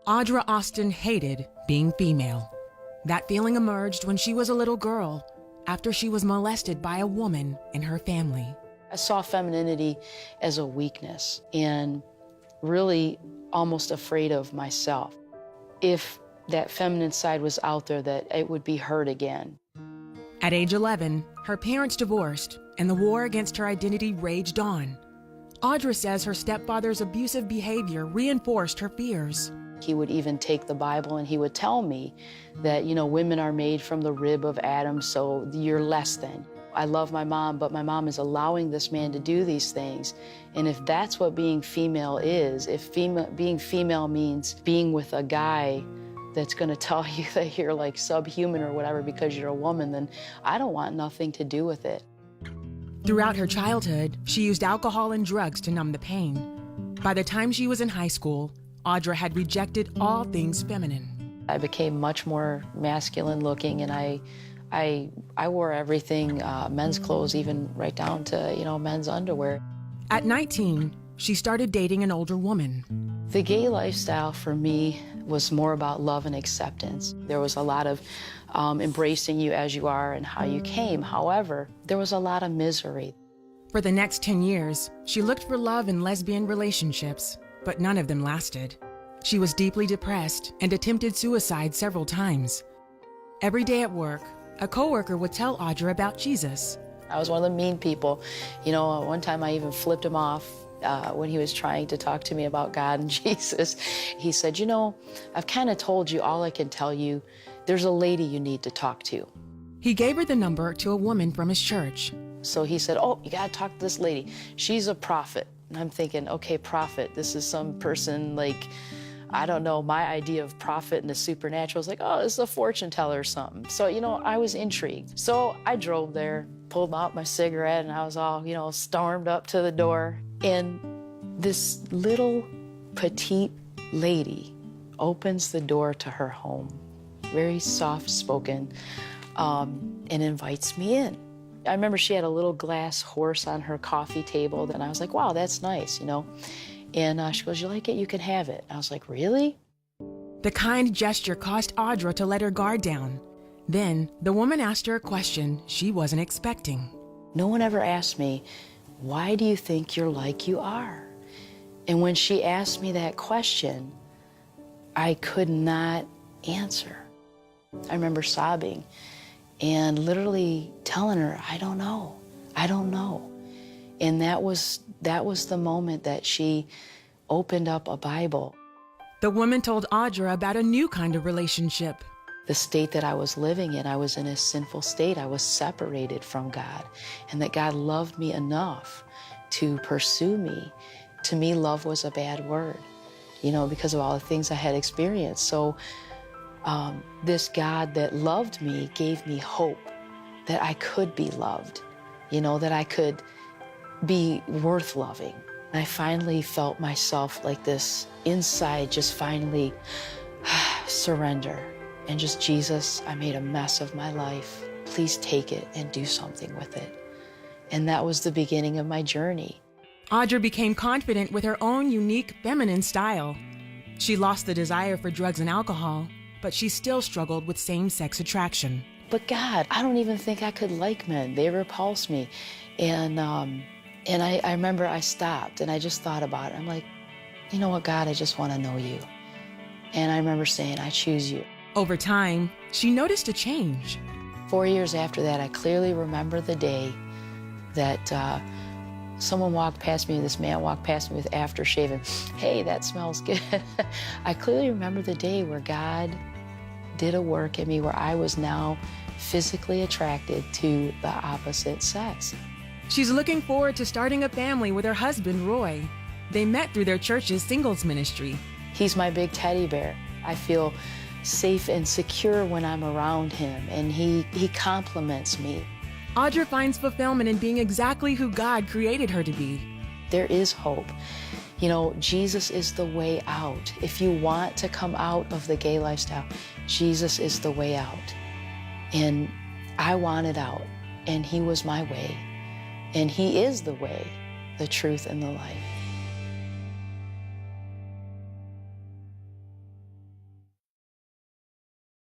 Audra Austen hated being female. That feeling emerged when she was a little girl, after she was molested by a woman in her family. I saw femininity as a weakness and really almost afraid of myself. If that feminine side was out there, that it would be hurt again. At age 11, her parents divorced, and the war against her identity raged on. Audra says her stepfather's abusive behavior reinforced her fears. He would even take the Bible and he would tell me that, you know, women are made from the rib of Adam, so you're less than. I love my mom, but my mom is allowing this man to do these things. And if that's what being female is, if being female means being with a guy that's going to tell you that you're like subhuman or whatever because you're a woman, then I don't want nothing to do with it. Throughout her childhood, she used alcohol and drugs to numb the pain. By the time she was in high school, Audra had rejected all things feminine. I became much more masculine looking, and I wore everything, men's clothes, even right down to, you know, men's underwear. At 19, she started dating an older woman. The gay lifestyle for me was more about love and acceptance. There was a lot of embracing you as you are and how you came. However, there was a lot of misery. For the next 10 years, she looked for love in lesbian relationships, but none of them lasted. She was deeply depressed and attempted suicide several times. Every day at work, a coworker would tell Audra about Jesus. I was one of the mean people. You know, one time I even flipped him off when he was trying to talk to me about God and Jesus. He said, you know, I've kind of told you all I can tell you. There's a lady you need to talk to. He gave her the number to a woman from his church. So he said, oh, you got to talk to this lady. She's a prophet. And I'm thinking, okay, prophet, this is some person like, I don't know, my idea of prophet and the supernatural is like, oh, this is a fortune teller or something. So, you know, I was intrigued. So I drove there, pulled out my cigarette, and I was all, you know, stormed up to the door. And this little petite lady opens the door to her home, very soft-spoken, and invites me in. I remember she had a little glass horse on her coffee table, and I was like, wow, that's nice, you know. And she goes, you like it? You can have it. I was like, really? The kind gesture caused Audra to let her guard down. Then, the woman asked her a question she wasn't expecting. No one ever asked me, why do you think you're like you are? And when she asked me that question, I could not answer. I remember sobbing and literally telling her, I don't know. And that was the moment that she opened up a Bible. The woman told Audra about a new kind of relationship. The state that I was living in, I was in a sinful state. I was separated from God, and that God loved me enough to pursue me. To me, love was a bad word, you know, because of all the things I had experienced. So this God that loved me gave me hope that I could be loved, you know, that I could be worth loving. And I finally felt myself like this inside, just finally surrender. And just, Jesus, I made a mess of my life. Please take it and do something with it. And that was the beginning of my journey. Audra became confident with her own unique feminine style. She lost the desire for drugs and alcohol, but she still struggled with same-sex attraction. But God, I don't even think I could like men. They repulsed me. And I remember I stopped and I just thought about it. I'm like, you know what, God, I just want to know you. And I remember saying, I choose you. Over time, she noticed a change. 4 years after that, I clearly remember the day that someone walked past me, this man walked past me with aftershave, and, hey, that smells good. I clearly remember the day where God did a work in me where I was now physically attracted to the opposite sex. She's looking forward to starting a family with her husband, Roy. They met through their church's singles ministry. He's my big teddy bear. I feel safe and secure when I'm around him, and he compliments me. Audra finds fulfillment in being exactly who God created her to be. There is hope. You know, Jesus is the way out. If you want to come out of the gay lifestyle, Jesus is the way out. And I wanted out, and he was my way. And he is the way, the truth, and the life.